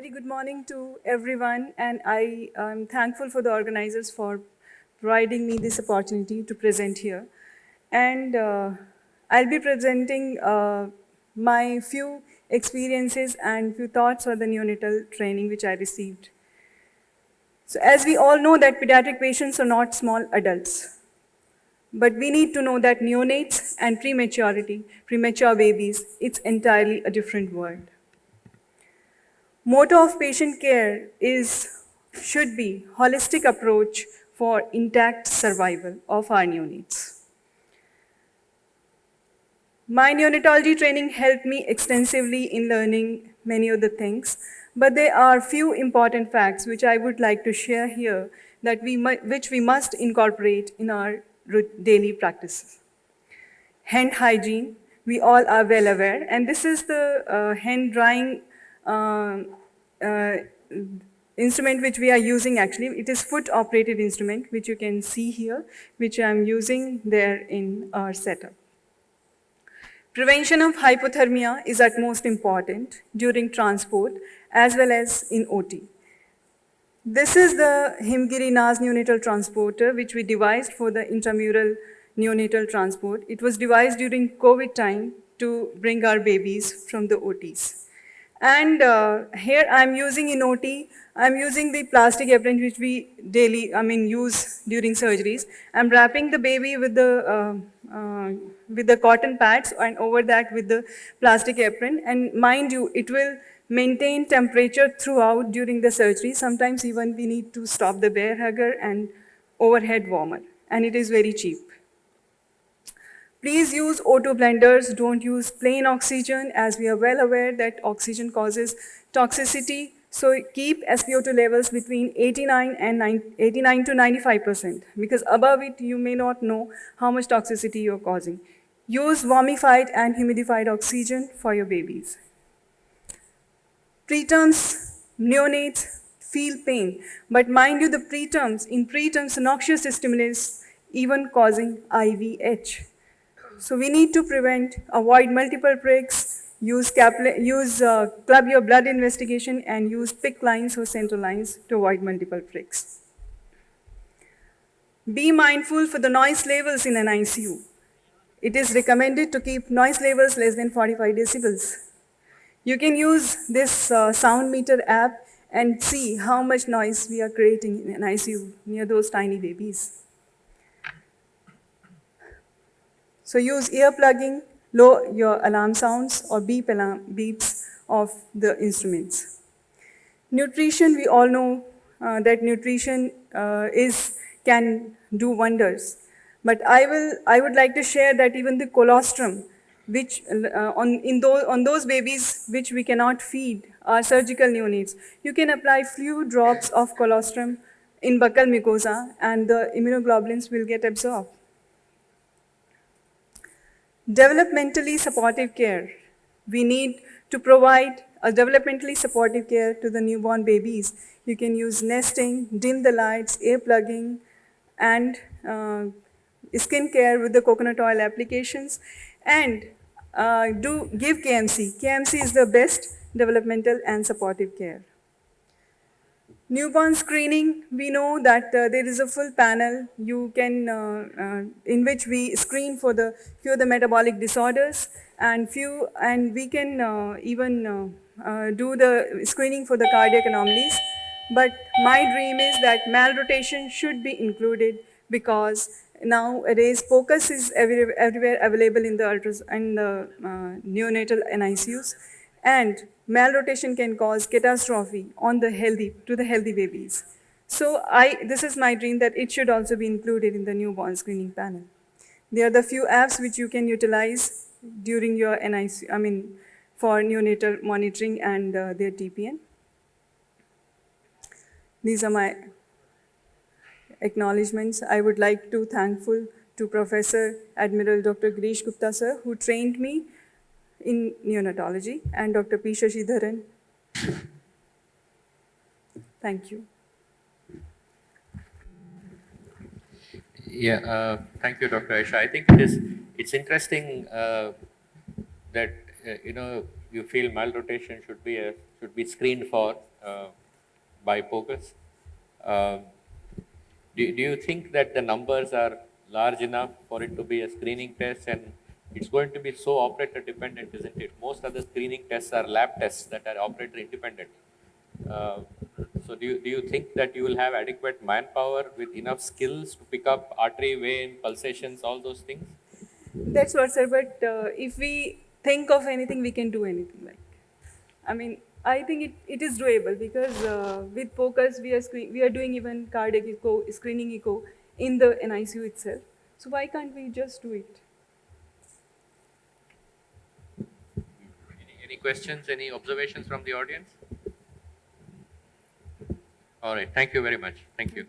very good morning to everyone, and I am thankful for the organizers for providing me this opportunity to present here. And I'll be presenting my few experiences and few thoughts on the neonatal training which I received. So as we all know that pediatric patients are not small adults, but we need to know that neonates and premature babies, it's entirely a different world. Motto of patient care should be holistic approach for intact survival of our neonates. My neonatology training helped me extensively in learning many of the things, but there are few important facts which I would like to share here which we must incorporate in our daily practices. Hand hygiene, we all are well aware, and this is the hand drying uh, uh, instrument which we are using actually. It is foot operated instrument which you can see here, which I am using there in our setup. Prevention of hypothermia is at most important during transport as well as in OT. This is the Himgiri NAS neonatal transporter which we devised for the intramural neonatal transport. It was devised during COVID time to bring our babies from the OTs. And here I'm using in OT, I'm using the plastic apron which we use during surgeries. I'm wrapping the baby with the cotton pads and over that with the plastic apron. And mind you, it will maintain temperature throughout during the surgery. Sometimes even we need to stop the bear hugger and overhead warmer. And it is very cheap. Please use O2 blenders, don't use plain oxygen, as we are well aware that oxygen causes toxicity. So keep SpO2 levels between 89 to 95%, because above it you may not know how much toxicity you're causing. Use warmified and humidified oxygen for your babies. Preterms, neonates feel pain, but mind you, in preterms, noxious stimulus even causing IVH. So we need to avoid multiple pricks, club your blood investigation, and use PICC lines or central lines to avoid multiple pricks. Be mindful for the noise levels in an ICU. It is recommended to keep noise levels less than 45 decibels. You can use this sound meter app and see how much noise we are creating in an ICU near those tiny babies. So use ear plugging, low your alarm sounds or beeps of the instruments. Nutrition, we all know that nutrition can do wonders. But I would like to share that even the colostrum, which on those babies which we cannot feed, are surgical neonates, you can apply few drops of colostrum in buccal mucosa and the immunoglobulins will get absorbed. Developmentally supportive care. We need to provide a developmentally supportive care to the newborn babies. You can use nesting, dim the lights, ear plugging, and skin care with the coconut oil applications, and give KMC. KMC is the best developmental and supportive care. Newborn screening, we know that there is a full panel in which we screen for the few of the metabolic disorders and we can even do the screening for the cardiac anomalies. But my dream is that malrotation should be included because nowadays POCUS is everywhere available in the neonatal NICUs. And malrotation can cause catastrophe to the healthy babies. So this is my dream that it should also be included in the newborn screening panel. There are the few apps which you can utilize during your for neonatal monitoring and their TPN. These are my acknowledgements. I would like to thankful to Professor Admiral Dr. Girish Gupta sir, who trained me in neonatology, and Dr. P. Shashidharan. Thank you. Yeah, thank you, Dr. Aisha. I think it's interesting that you feel malrotation should be screened for by POCUS. Do you think that the numbers are large enough for it to be a screening test? And it's going to be so operator dependent, isn't it? Most of the screening tests are lab tests that are operator independent. Uh, so do you think that you will have adequate manpower with enough skills to pick up artery, vein, pulsations, all those things? That's what, sir. But if we think of anything, we can do anything. Like, I mean, I think it is doable because with focus, we are doing even cardiac echo, screening echo in the NICU itself. So why can't we just do it? Any questions, any observations from the audience? All right. Thank you very much. Thank you.